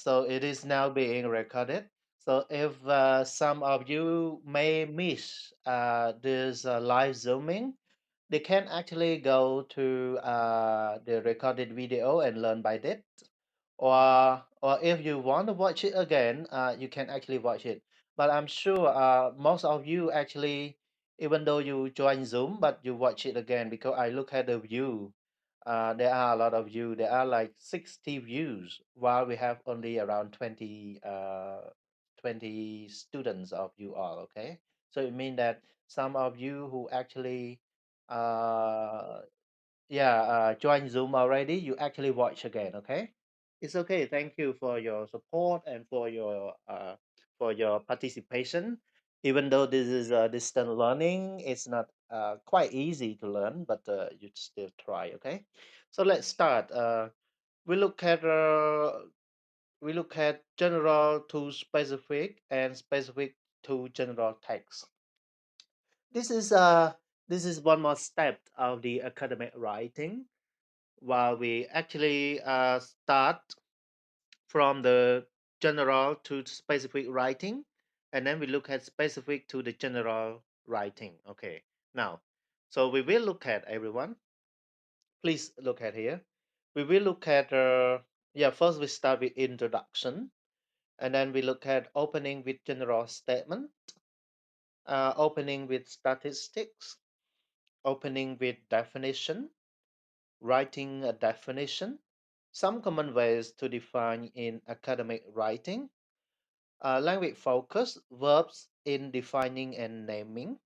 so it is now being recorded. So if some of you may miss this live zooming, they can actually go to the recorded video and learn by that. Or if you want to watch it again, you can actually watch it. But I'm sure most of you actually, even though you join Zoom, but you watch it again because I look at the view. There are a lot of views. There are like 60 views, while we have only around 20 students of you all. Okay, so it means that some of you who actually uh, yeah, join Zoom already, you actually watch again, okay? It's okay. Thank you for your support and for your participation. Even though this is distant learning, it's not quite easy to learn, but you still try, okay? So let's start. We look at uh, we look at general to specific and specific to general text. This is uh this is one more step of the academic writing while we actually start from the general to specific writing, and then we look at specific to the general writing. Okay, now, so we will look at everyone. Please look at here. We will look at, yeah, first we start with introduction, and then we look at opening with general statement, opening with statistics, opening with definition, writing a definition, some common ways to define in academic writing, language focus, verbs in defining and naming,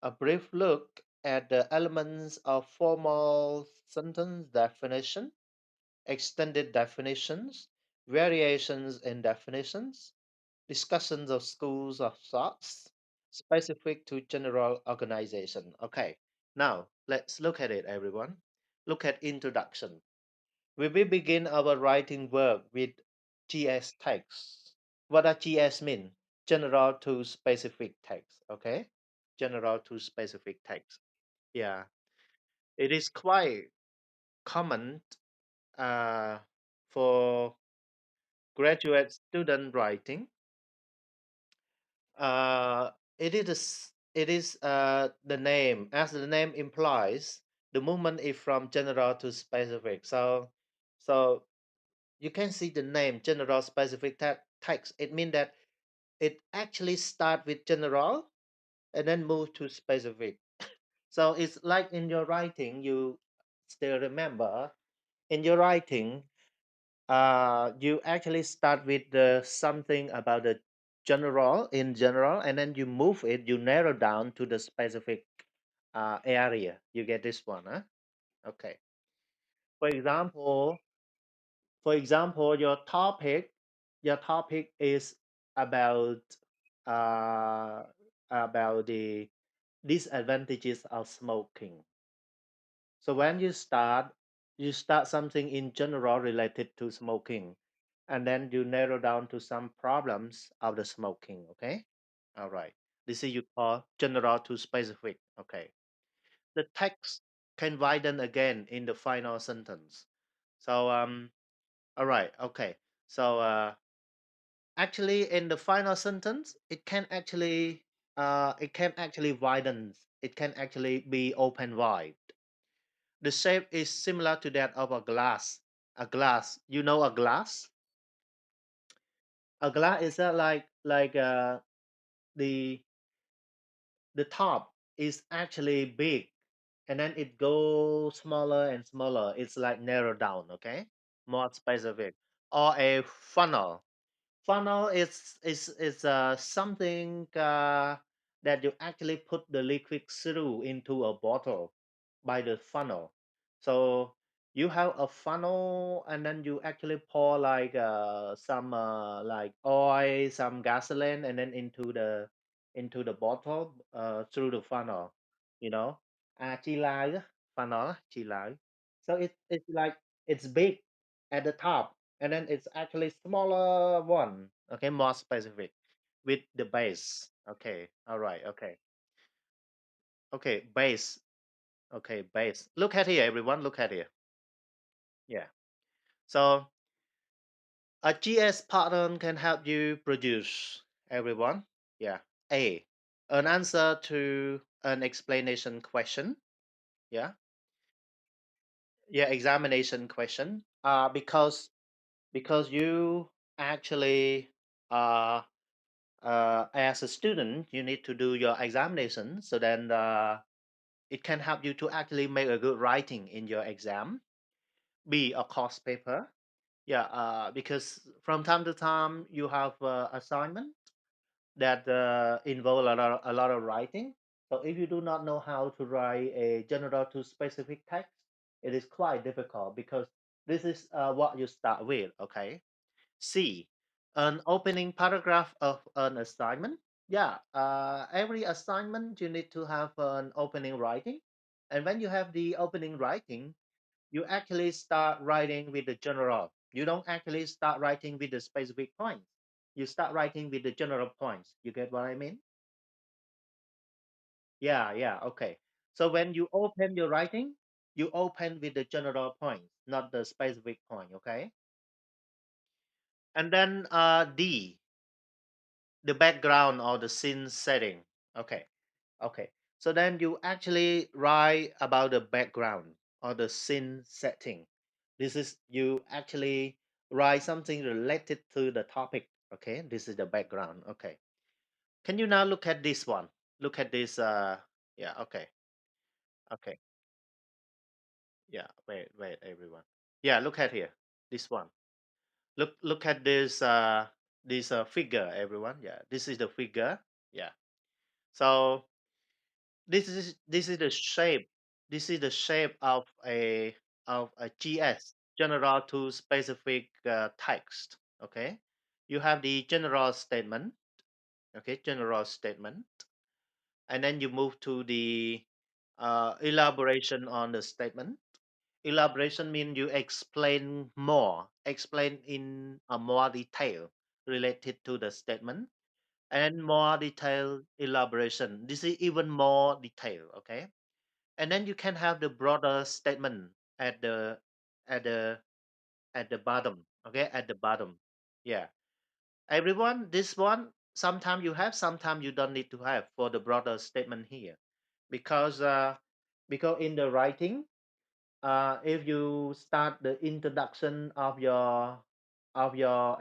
a brief look at the elements of formal sentence definition, extended definitions, variations in definitions, discussions of schools of thoughts, specific to general organization. Okay, now let's look at it, everyone. Look at introduction. We will begin our writing work with GS text. What does GS mean? General to specific text. Okay, general to specific text. Yeah, it is quite common uh, for graduate student writing. Uh, it is the name, as the name implies, the movement is from general to specific. So you can see the name general specific text. It means that it actually start with general and then move to specific. So it's like in your writing, you still remember in your writing, you actually start with the something about the general in general, and then you move it, you narrow down to the specific area. You get this one, huh? Okay. For example, your topic is about uh, about the disadvantages of smoking. So when you start something in general related to smoking, and then you narrow down to some problems of the smoking. Okay, all right. This is you call general to specific. Okay, the text can widen again in the final sentence. So all right, okay. So actually, in the final sentence, it can actually widen. It can actually be open wide. The shape is similar to that of a glass. A glass, you know, a glass. A glass is the the top is actually big, and then it goes smaller and smaller. It's like narrow down. Okay, more specific. Or a funnel. Funnel is something that you actually put the liquid through into a bottle by the funnel. So you have a funnel, and then you actually pour like some like oil, some gasoline, and then into the bottle through the funnel. You know, chi lai á, funnel, chi lai. So it's like it's big at the top, and then it's actually smaller one. Okay, more specific with the base. Okay, all right. Okay, okay, base. Okay, base. Look at here, everyone. Look at here. Yeah. So A GS pattern can help you produce, everyone. Yeah. A. An answer to an explanation question. Yeah. Yeah. Examination question. Because you actually uh, as a student you need to do your examination, so then it can help you to actually make a good writing in your exam. B. A course paper. Yeah, because from time to time you have assignment that involve a lot of writing. So if you do not know how to write a general to specific text, it is quite difficult because this is what you start with. Okay. C. An opening paragraph of an assignment. Yeah, every assignment you need to have an opening writing, and when you have the opening writing, you actually start writing with the general. You don't actually start writing with the specific points. You start writing with the general points. You get what I mean? Yeah, yeah, okay. So when you open your writing, you open with the general points, not the specific point, okay? And then D, the background or the scene setting. Okay, okay. So then you actually write about the background or the scene setting. This is you actually write something related to the topic. Okay, this is the background. Okay. Can you now look at this one? Look at this. Yeah. Okay. Okay. Yeah. Wait. Wait, everyone. Yeah. Look at here. This one. Look at this. This figure, everyone. Yeah. This is the figure. Yeah. So this is the shape. This is the shape of a GS, general to specific text. Okay, you have the general statement. Okay, general statement, and then you move to the elaboration on the statement. Elaboration means you explain more, explain in a more detail related to the statement, and more detailed elaboration. This is even more detail. Okay, and then you can have the broader statement at the at the at the bottom. Okay, at the bottom. Yeah, everyone, this one sometimes you have, sometimes you don't need to have for the broader statement here, because in the writing, if you start the introduction of your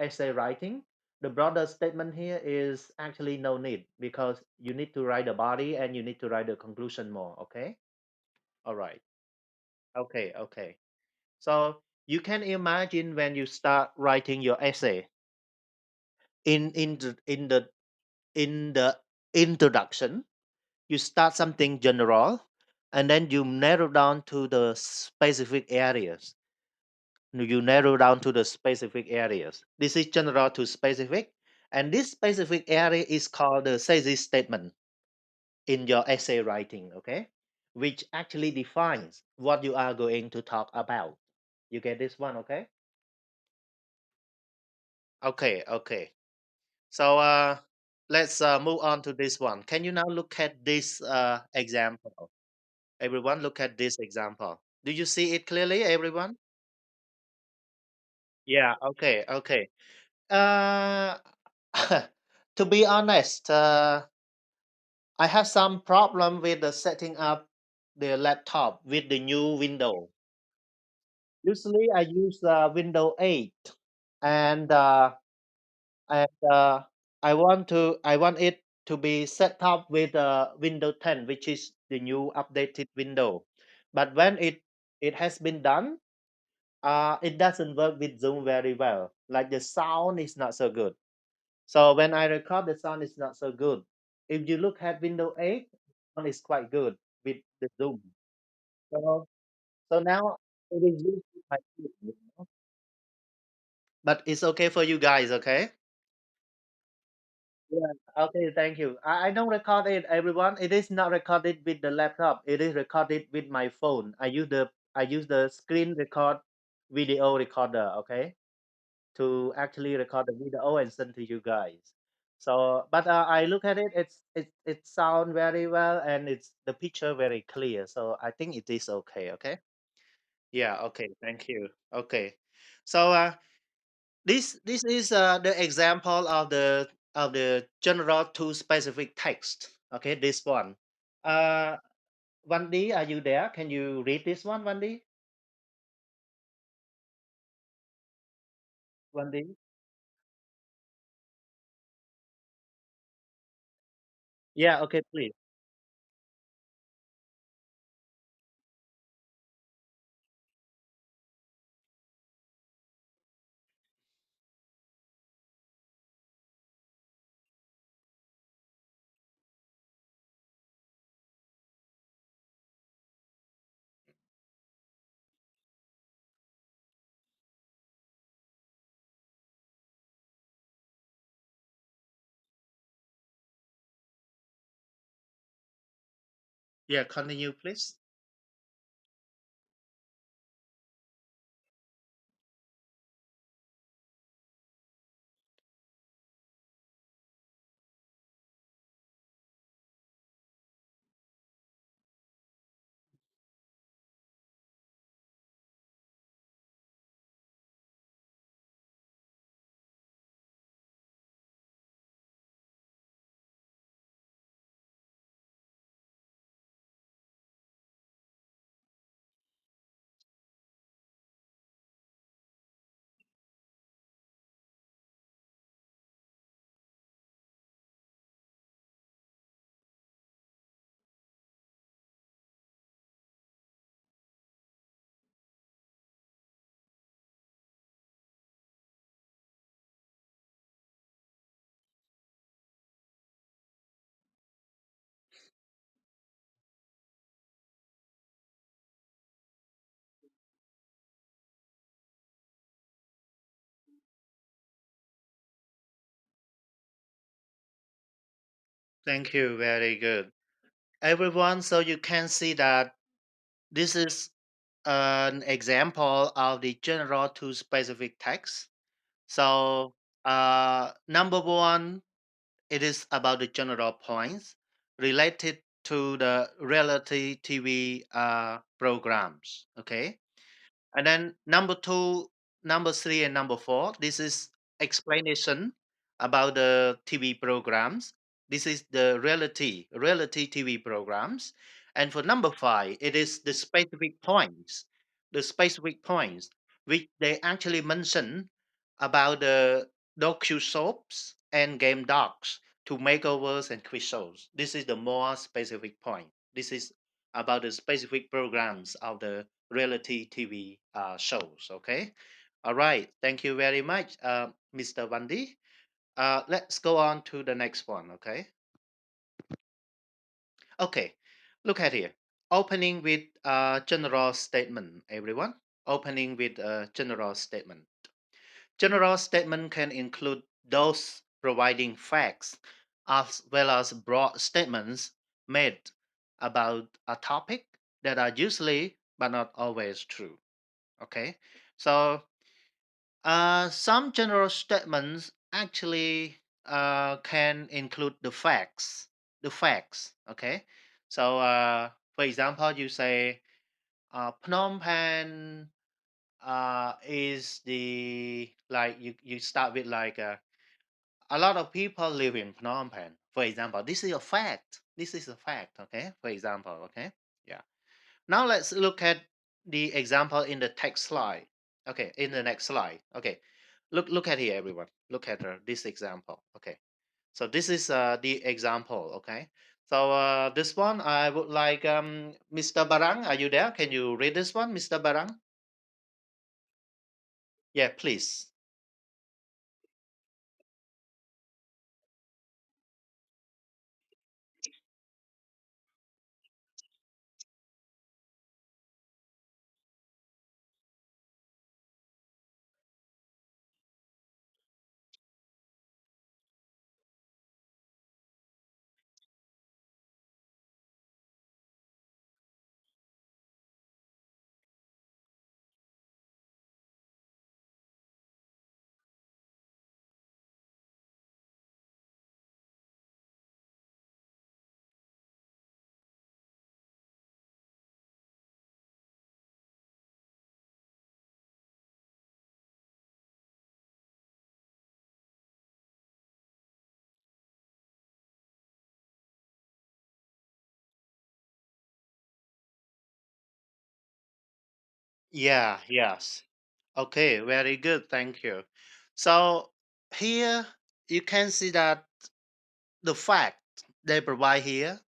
essay writing, the broader statement here is actually no need, because you need to write the body and you need to write the conclusion more. Okay, all right. Okay, okay. So you can imagine when you start writing your essay in the introduction, you start something general, and then you narrow down to the specific areas. You narrow down to the specific areas. This is general to specific, and this specific area is called the thesis statement in your essay writing. Okay, which actually defines what you are going to talk about. You get this one? Okay. Okay, okay. So let's move on to this one. Can you now look at this example? Everyone, look at this example. Do you see it clearly, everyone? Yeah. Okay. Okay. Uh, to be honest, I have some problem with the setting up the laptop with the new window. Usually, I use Windows 8, and and I want it to be set up with Windows 10, which is the new updated window. But when it has been done, it doesn't work with Zoom very well. Like the sound is not so good. So when I record, the sound is not so good. If you look at Windows 8, sound is quite good with the Zoom. So so now it is used with my phone. But it's okay for you guys, okay? Yeah. Okay, thank you. I don't record it, everyone. It is not recorded with the laptop. It is recorded with my phone. I use the screen record video recorder, okay, to actually record the video and send to you guys. So, but I look at it. It sound very well, and it's the picture very clear. So I think it is okay. Okay. Yeah. Okay. Thank you. Okay. So This is the example of the general to specific text. Okay, this one. Uh, Wendy, are you there? Can you read this one, Wendy? Wendy? Yeah. Okay, please. Yeah, continue, please. Thank you. Very good, everyone. So you can see that this is an example of the general to specific text. So, number one, it is about the general points related to the reality TV programs. Okay. And then number two, number three, and number four, this is explanation about the TV programs. This is the reality TV programs. And for number five, it is the specific points which they actually mention about the docu soaps and game docs to makeovers and quiz shows. This is the more specific point. This is about the specific programs of the reality TV shows. Okay. All right. Thank you very much, Mr. Bundy. Let's go on to the next one. Okay. Okay. Look at here. Opening with a general statement, everyone. Opening with a general statement. General statement can include those providing facts as well as broad statements made about a topic that are usually but not always true. Okay. So some general statements actually can include the facts. Okay. So for example, you say Phnom Penh is the like you start with like a lot of people live in Phnom Penh. For example, this is a fact. This is a fact. Okay. For example. Okay. Yeah. Now let's look at the example in the text slide. Okay, in the next slide. Okay, look at here, everyone. Look at this example. Okay, so this is the example. Okay, so this one I would like Mr. Barang. Are you there? Can you read this one, Mr. Barang? Yeah, please. Yeah, yes. Okay, very good. Thank you. So here you can see that the fact they provide here,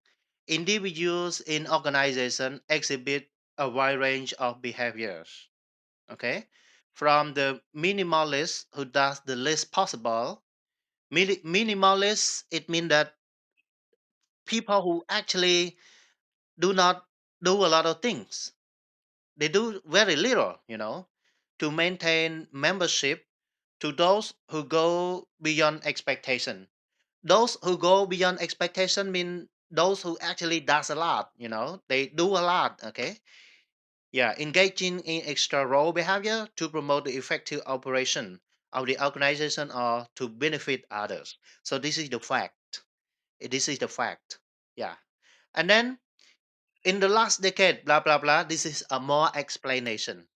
individuals in organization exhibit a wide range of behaviors. Okay, from the minimalist who does the least possible. Minimalist, it means that people who actually do not do a lot of things. They do very little, to maintain membership, to those who go beyond expectation. Those who go beyond expectation mean those who actually does a lot, they do a lot, okay? Yeah, engaging in extra role behavior to promote the effective operation of the organization or to benefit others. So this is the fact. This is the fact. Yeah. And then in the last decade, blah blah blah, this is a more explanation.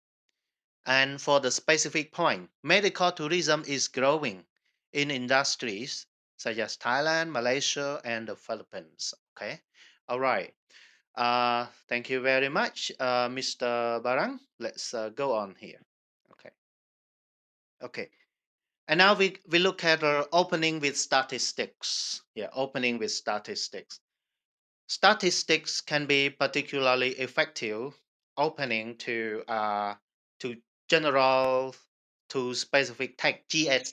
And for the specific point, medical tourism is growing in industries such as Thailand, Malaysia, and the Philippines. Okay. All right. Thank you very much, Mr. Barang. Let's go on here. Okay. Okay. And now we look at opening with statistics. Yeah, opening with statistics. Statistics can be particularly effective opening to general to specific text, GS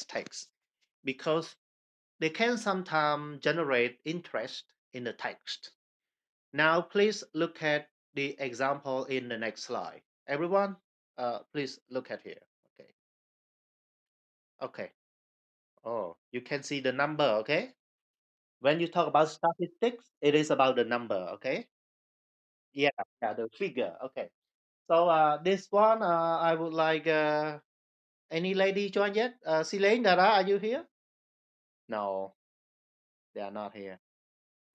text, because they can sometimes generate interest in the text. Now, please look at the example in the next slide. Everyone, please look at here. Okay. Okay. Oh, you can see the number. Okay. When you talk about statistics, it is about the number. Okay. Yeah, yeah, the figure. Okay. So this one, I would like any lady join yet? Silane, Dara, are you here? No, they are not here.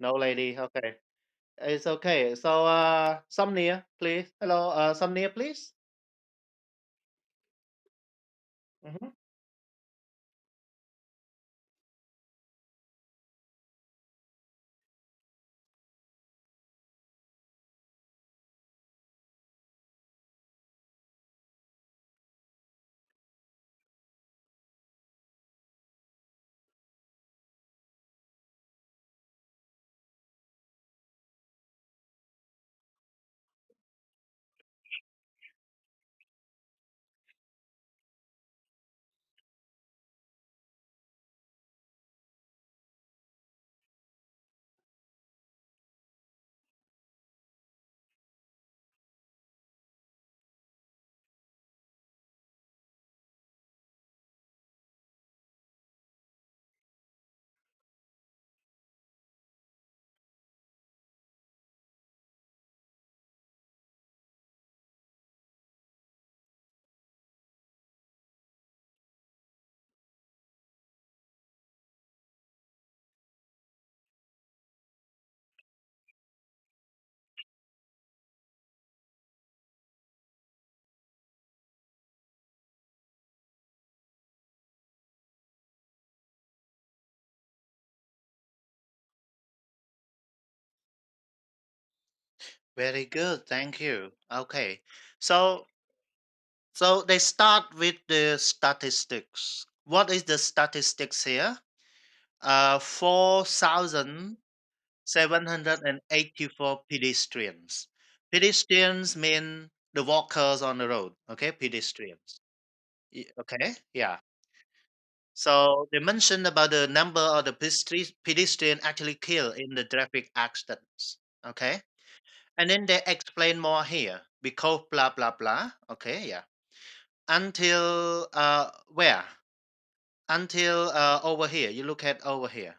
No lady. Okay, it's okay. So Samnia, please. Hello, Samnia, please. Hmm. Very good. Thank you. Okay. So they start with the statistics. What is the statistics here? 4,784 pedestrians. Pedestrians mean the walkers on the road. Okay, pedestrians. Okay, yeah. So they mentioned about the number of the pedestrian actually killed in the traffic accidents. Okay, and then they explain more here because blah blah blah. Okay, yeah. Until where? Until over here. You look at over here.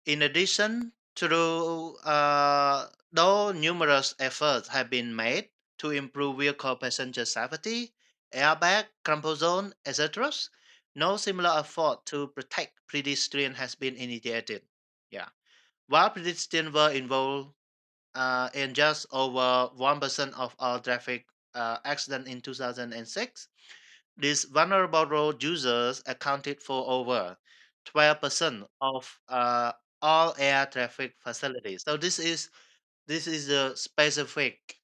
In addition, through though numerous efforts have been made to improve vehicle passenger safety, airbag, crumple zone, etc., no similar effort to protect pedestrians has been initiated. Yeah, while pedestrians were involved in just over 1% of all traffic accidents in 2006, these vulnerable road users accounted for over 12% of all air traffic facilities. So this is the specific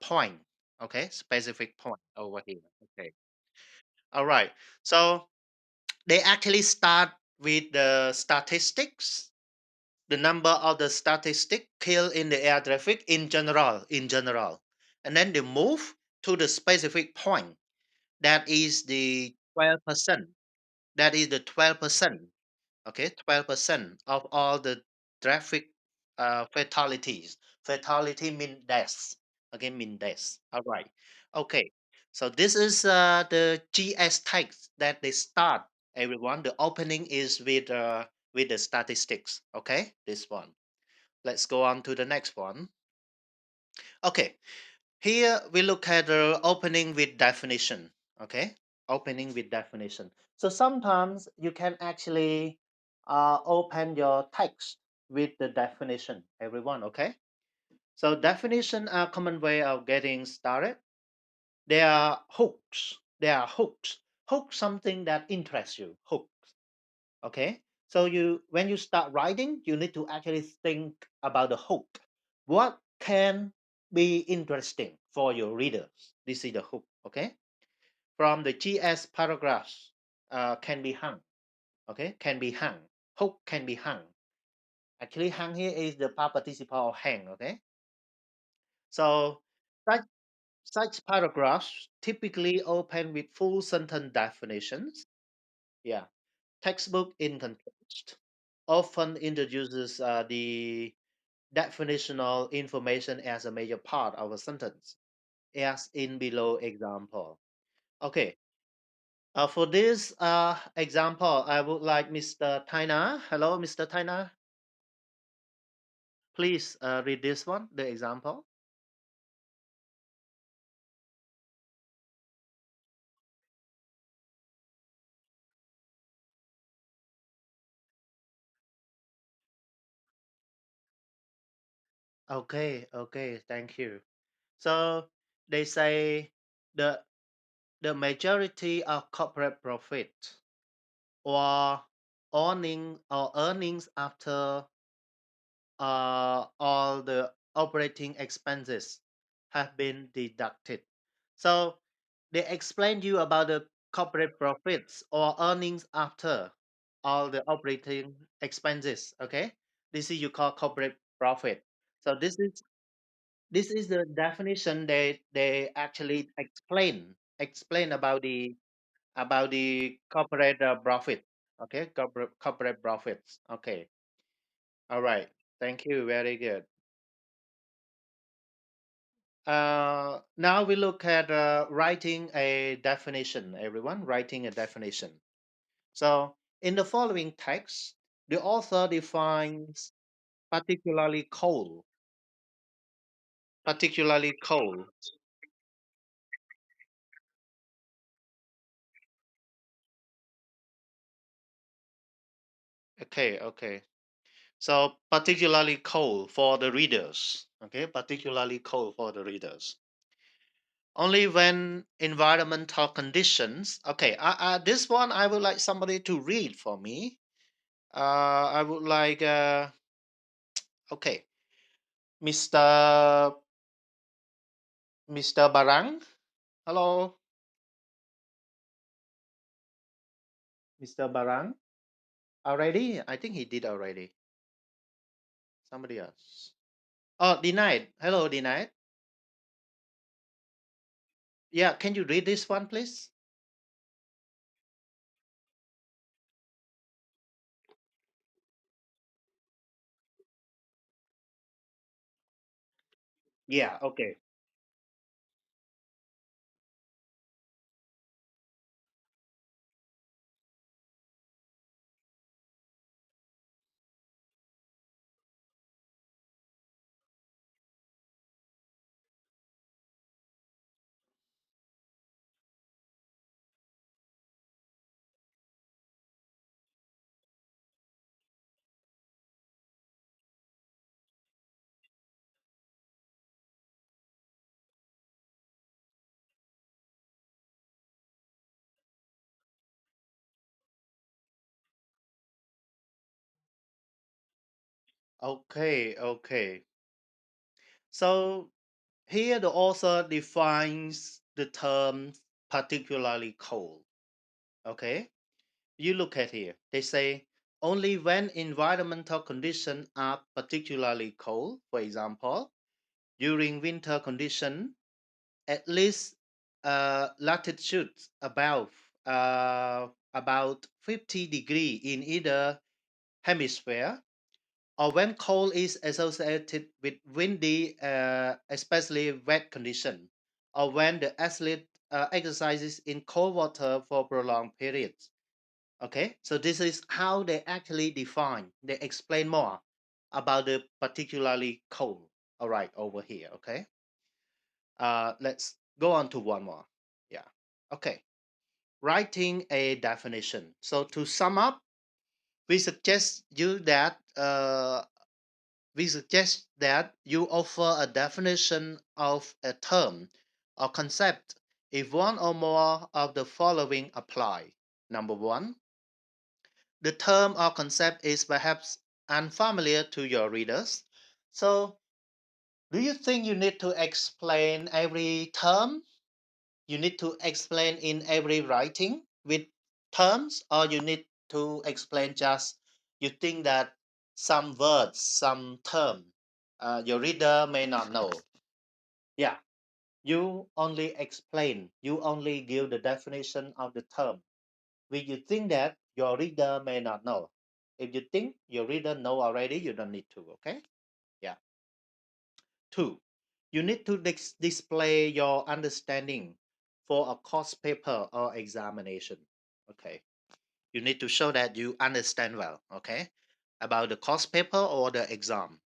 point. Okay, specific point over here. Okay, all right. So they actually start with the statistics, the number of the statistic killed in the air traffic in general, and then they move to the specific point. That is the 12%. That is the 12%. Okay, 12% of all the traffic fatalities. Fatality mean deaths. Okay, mean deaths. All right. Okay. So this is the GS text that they start. Everyone, the opening is with the statistics. Okay, this one. Let's go on to the next one. Okay, here we look at the opening with definition. Okay, opening with definition. So sometimes you can actually open your text with the definition. Everyone, okay? So definition are common way of getting started. They are hooks. They are hooks. Hook something that interests you. Hook. Okay, so you when you start writing you need to actually think about the hook. What can be interesting for your readers? This is the hook. Okay, from the GS paragraphs can be hung. Okay, can be hung. Hook can be hung. Actually hung here is the past participle of hang. Okay, so such, such paragraphs typically open with full sentence definitions. Yeah, textbook in context often introduces the definitional information as a major part of a sentence, as in below example. Okay, for this example, I would like Mr. Taina. Hello, Mr. Taina. Please read this one, the example. Okay, okay, thank you. So they say the the majority of corporate profit or earnings after all the operating expenses have been deducted. So they explain you about the corporate profits or earnings after all the operating expenses. Okay, this is you call corporate profit. So this is the definition they actually explain about the corporate profit. Okay, corporate profits. Okay, all right. Thank you. Very good. Now we look at writing a definition, everyone, writing a definition. So in the following text, the author defines particularly cold, particularly cold. Okay, okay. So particularly cold for the readers. Okay, particularly cold for the readers. Only when environmental conditions. Okay, this one I would like somebody to read for me. I would like, okay, Mr. Mr. Barang. Hello, Mr. Barang. Already? I think he did already. Somebody else. Oh, denied. Hello, denied. Yeah, can you read this one, please? Yeah, okay. Okay, okay. So Here, the author defines the term particularly cold. Okay, you look at here. They say only when environmental conditions are particularly cold, for example, during winter conditions, at least latitudes above about 50 degree in either hemisphere, or when cold is associated with windy, especially wet condition, or when the athlete exercises in cold water for prolonged periods. Okay, so this is how they actually define, they explain more about the particularly cold. All right, over here. Okay, let's go on to one more. Yeah, okay, writing a definition. So to sum up, we suggest you that you offer a definition of a term or concept if one or more of the following apply. Number one, the term or concept is perhaps unfamiliar to your readers. So, do you think you need to explain every term? You need to explain in every writing with terms, or you need to explain just you think that some words, some term your reader may not know? Yeah, you only explain, you only give the definition of the term which you think that your reader may not know. If you think your reader know already, you don't need to. Okay. Yeah. Two, you need to display your understanding for a course paper or examination. Okay, you need to show that you understand well, okay, about the course paper or the exam.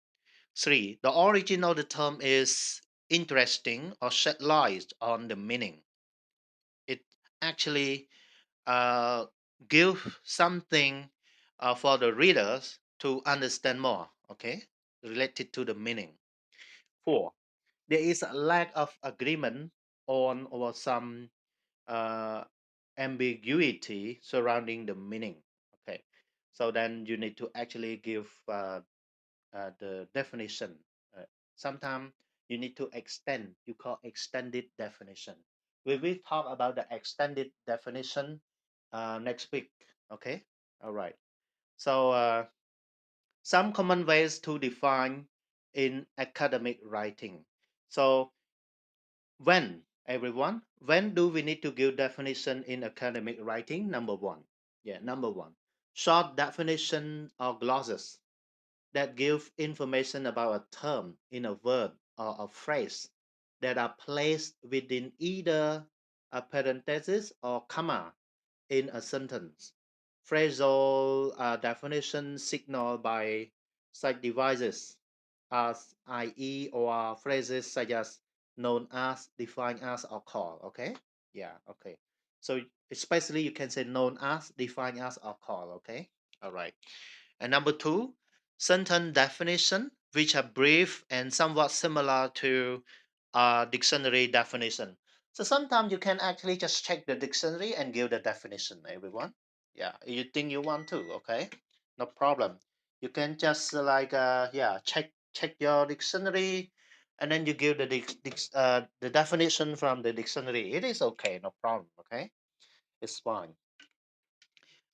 Three, the origin of the term is interesting or shed light on the meaning. It actually uh, give something for the readers to understand more, okay, related to the meaning. Four, there is a lack of agreement on or some uh, ambiguity surrounding the meaning. Okay, so then you need to actually give the definition. Uh, Sometimes you need to extend. You call extended definition. We will talk about the extended definition next week. Okay, all right. So some common ways to define in academic writing. So when do we need to give definition in academic writing? Number one. Yeah, number one. Short definition or glosses that give information about a term in a word or a phrase that are placed within either a parenthesis or comma in a sentence. Phrasal definition signaled by such devices as IE or phrases such as known as, defined as, or called. Okay? Yeah, okay. So especially you can say known as, defined as, or called. Okay? All right. And number two, sentence definition, which are brief and somewhat similar to dictionary definition. So sometimes you can actually just check the dictionary and give the definition, everyone. Yeah, you think you want to, okay? No problem. You can just yeah, check your dictionary, and then you give the definition from the dictionary. It is okay, no problem, okay? It's fine.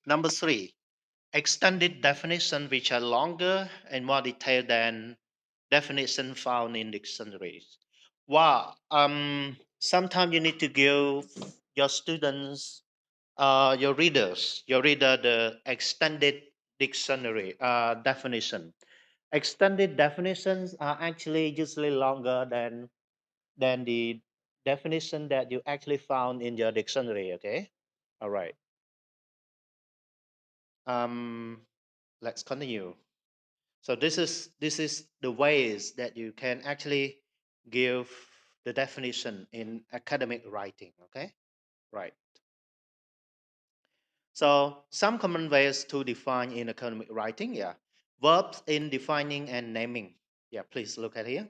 Number three, extended definition which are longer and more detailed than definition found in dictionaries. Wow. Sometimes you need to give your students, your reader, the extended dictionary definition. Extended definitions are actually usually longer than the definition that you actually found in your dictionary. Okay. All right. Um, let's continue. So this is the ways that you can actually give the definition in academic writing. Okay, right. So some common ways to define in academic writing. Yeah, verbs in defining and naming. Yeah, please look at here.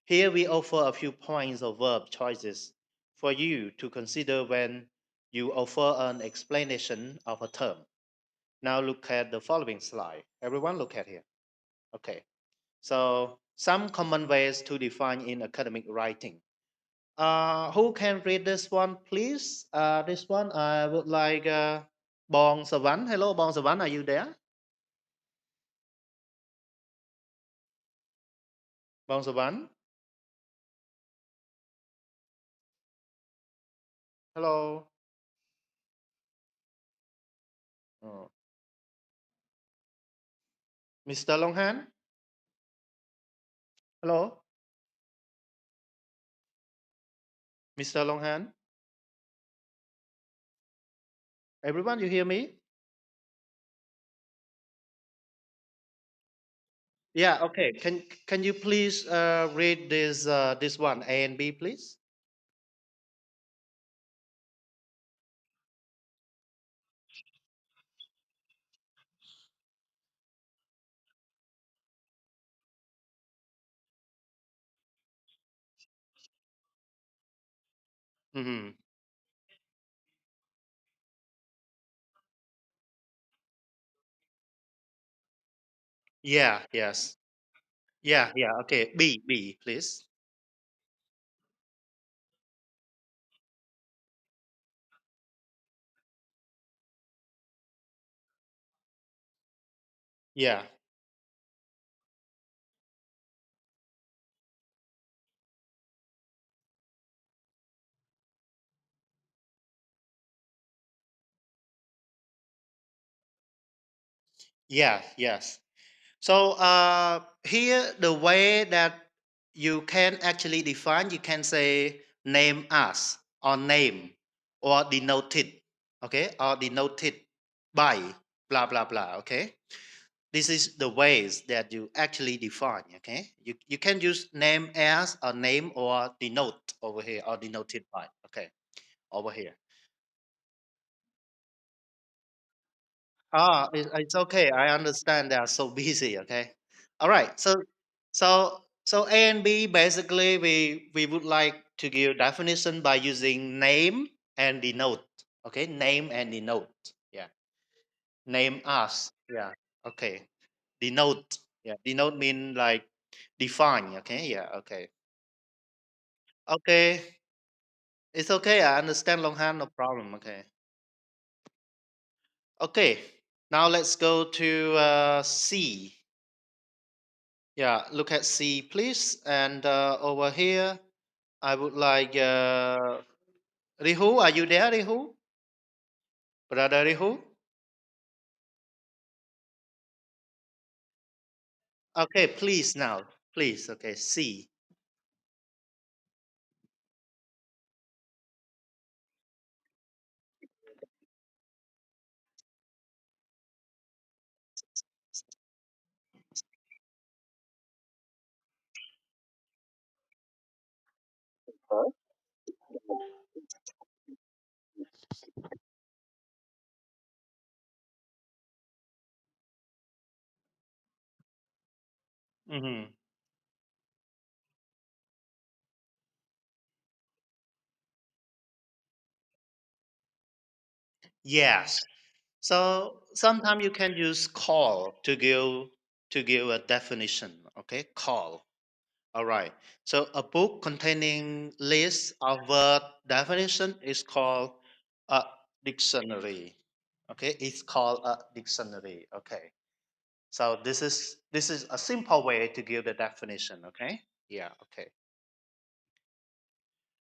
Here we offer a few points of verb choices for you to consider when you offer an explanation of a term. Now look at the following slide. Everyone look at here. Okay. So Some common ways to define in academic writing. Who can read this one, please? This one I would like Bong Savan. Hello, Bong Savan, are you there? Bong Savan, hello. Oh. Mr. Longhan, hello. Mr. Longhan, everyone, you hear me? Yeah, okay. Can you please read this one A and B, please? Mm-hmm. Yeah, yes. Yeah, yeah. Okay. B, please. Yeah. Yeah, yes. So here the way that you can actually define, you can say name as or name or denoted, okay, or denoted by blah blah blah. Okay, this is the ways that you actually define. Okay, you can use name as or name or denote over here or denoted by. Okay, over here. It's okay. I understand they are so busy. Okay. All right. So A and B basically we would like to give definition by using name and denote. Okay. Name and denote. Yeah. Name us. Yeah. Okay. Denote. Yeah. Denote mean like define. Okay. Yeah. Okay. Okay. It's okay. I understand longhand. No problem. Okay. Okay. Now let's go to C. Yeah, look at C, please. And over here, I would like Rihu. Are you there, Rihu? Brother Rihu? Okay, please now. Please. Okay, C. Mm-hmm. Yes. So sometimes you can use call to give a definition. Okay, call. All right. So a book containing list of word definition is called a dictionary. Okay, it's called a dictionary. Okay. So this is a simple way to give the definition. Okay. Yeah. Okay.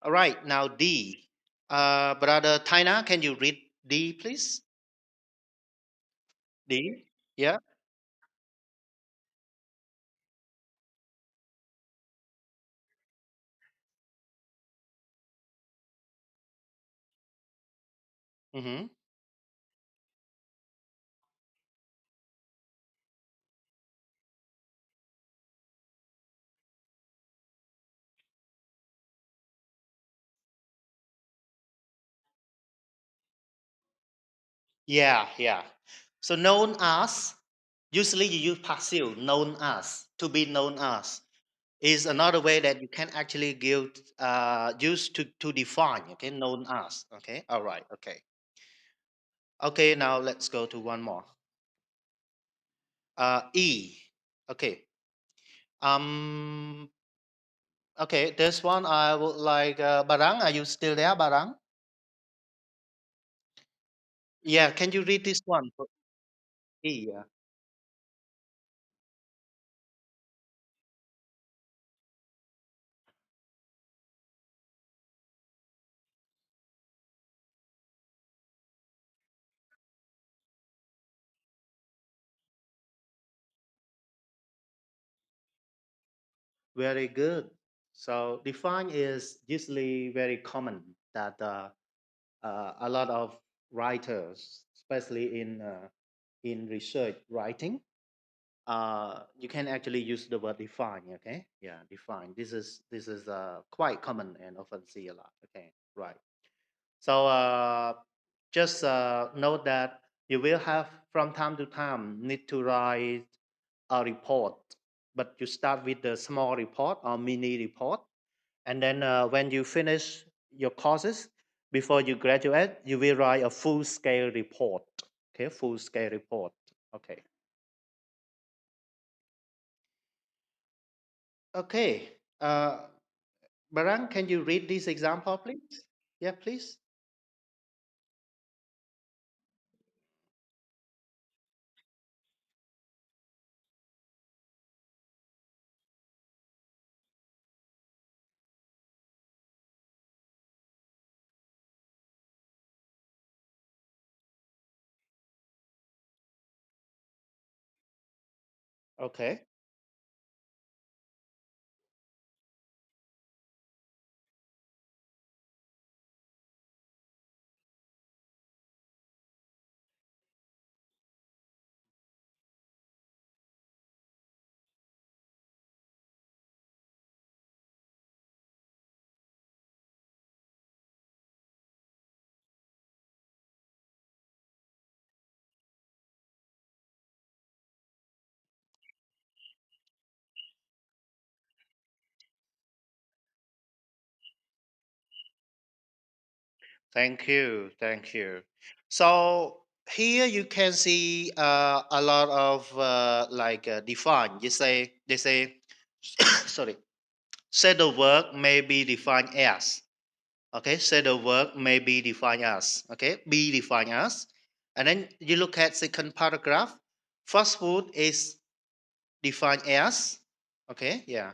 All right. Now D. Brother Taina, can you read D, please? D. Yeah. Mm-hmm. Yeah. Yeah. So known as. Usually you use passive. Known as. To be known as is another way that you can actually give use to define. Okay. Known as. Okay. All right. Okay. Okay. Now let's go to one more. E. Okay. Um. Okay, this one I would like. Barang, are you still there, Barang? Yeah. Can you read this one for me? Yeah. Very good. So define is usually very common that a lot of writers, especially in research writing, you can actually use the word define. Okay, yeah, define. This is quite common and often see a lot. Okay, right. So just note that you will have from time to time need to write a report, but you start with the small report or mini report, and then when you finish your courses before you graduate, you will write a full scale report. Okay, full scale report. Okay. Okay. Barang, can you read this example, please? Yeah, please. Okay. Thank you. Thank you. So here you can see a lot of define. You say they say sorry. Say the work may be defined as. Okay. Say the work may be defined as. Okay. Be defined as. And then you look at second paragraph. Fast food is defined as. Okay. Yeah.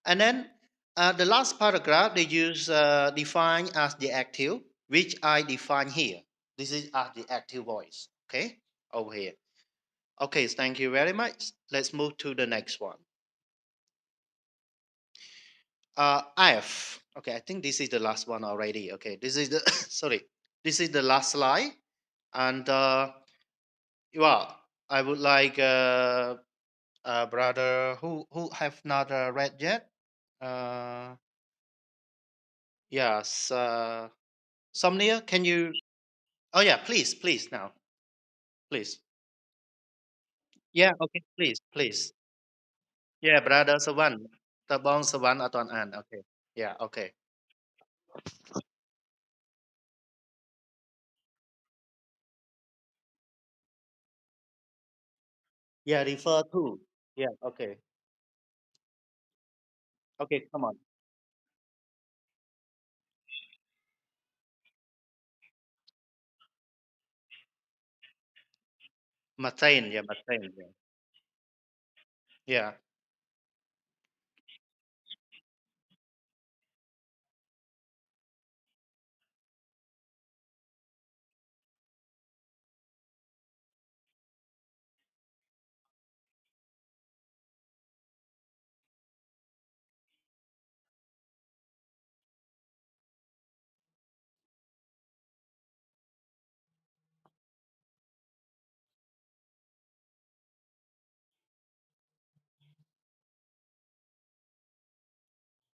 And then the last paragraph they use define as the active, which I define here. This is as the active voice. Okay. Over here. Okay. Thank you very much. Let's move to the next one. F. Okay. I think this is the last one already. Okay. This is the sorry. This is the last slide. And well, I would like brother who have not read yet. Uh, yes. Somnia, can you? Oh yeah, please, please now, please. Yeah, okay, please, please. Yeah, brother Sawan, តើបងសវណ្ណអត់ទាន់អាន okay. Yeah, okay. Yeah, refer to. Yeah, okay. Okay, come on. Matain, yeah, Matain, yeah. Yeah.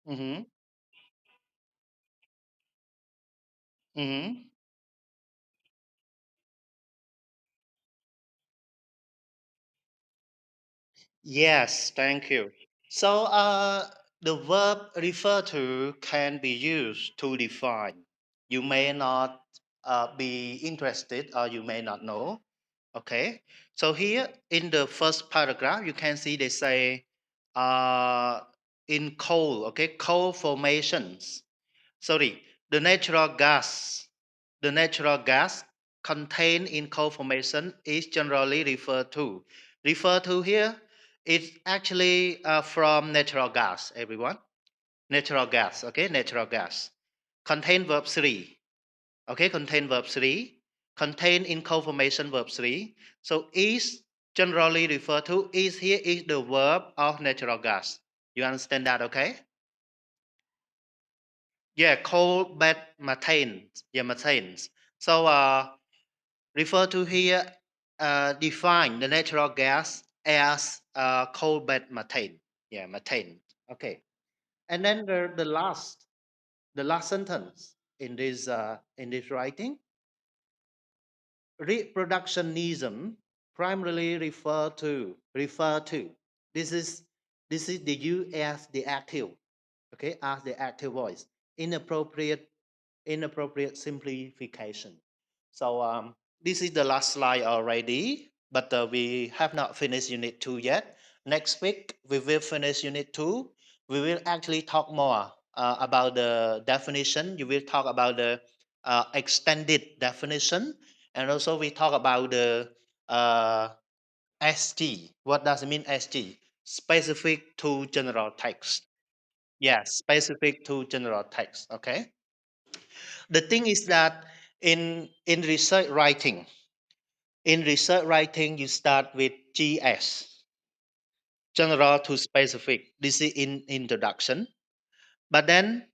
Mm-hmm. Mm-hmm. Yes, thank you. So the verb refer to can be used to define. You may not be interested or you may not know. Okay. So here in the first paragraph, you can see they say uh, in coal, okay, coal formations. Sorry, the natural gas, the natural gas contained in coal formation is generally referred to here. It's actually from natural gas, everyone. Natural gas, okay, natural gas. Contain verb 3, okay, contain verb 3. Contain in coal formation verb 3. So is generally referred to, is here is the verb of natural gas. You understand that, okay? Yeah, coal bed methane. Yeah, methane. So refer to here, define the natural gas as coal bed methane. Yeah, methane. Okay. And then the last sentence in this writing, reproductionism primarily refer to. This is the you as the active, okay, as the active voice. Inappropriate simplification. So this is the last slide already, but we have not finished Unit 2 yet. Next week, we will finish Unit 2. We will actually talk more about the definition. You will talk about the extended definition. And also we talk about the uh, SG. What does it mean, SG? Specific to general text. Yeah, specific to general text. Okay. The thing is that in research writing, you start with GS, general to specific. This is in introduction. But then,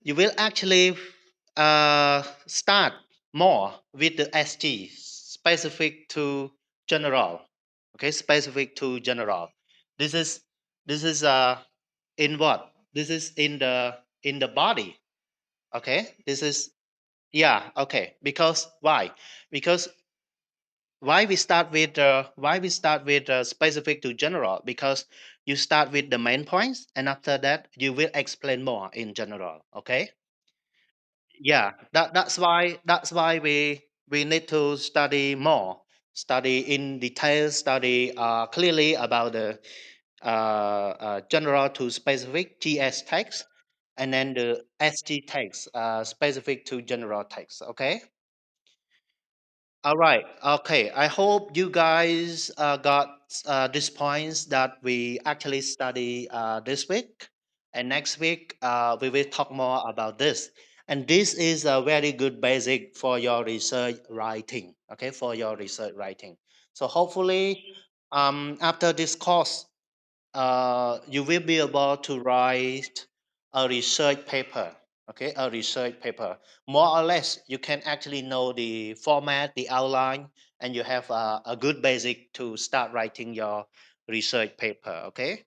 you will actually start more with the SG, specific to general. Okay, specific to general. This is in what? This is in the body. Okay, this is. Yeah, okay. Because why? Because why we start with specific to general? Because you start with the main points, and after that you will explain more in general. Okay. Yeah, that's why we need to study more, study in detail, study clearly about the general to specific GS text, and then the SG text specific to general text. Okay. All right. Okay. I hope you guys got these points that we actually study this week. And next week, we will talk more about this. And this is a very good basic for your research writing. Okay. For your research writing. So hopefully, after this course, you will be able to write a research paper. Okay, a research paper. More or less, you can actually know the format, the outline, and you have a good basic to start writing your research paper. Okay,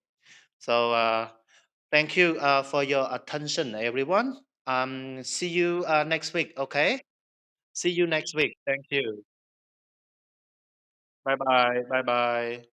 so thank you for your attention, everyone. See you next week. Okay, see you next week. Thank you. Bye bye. Bye bye.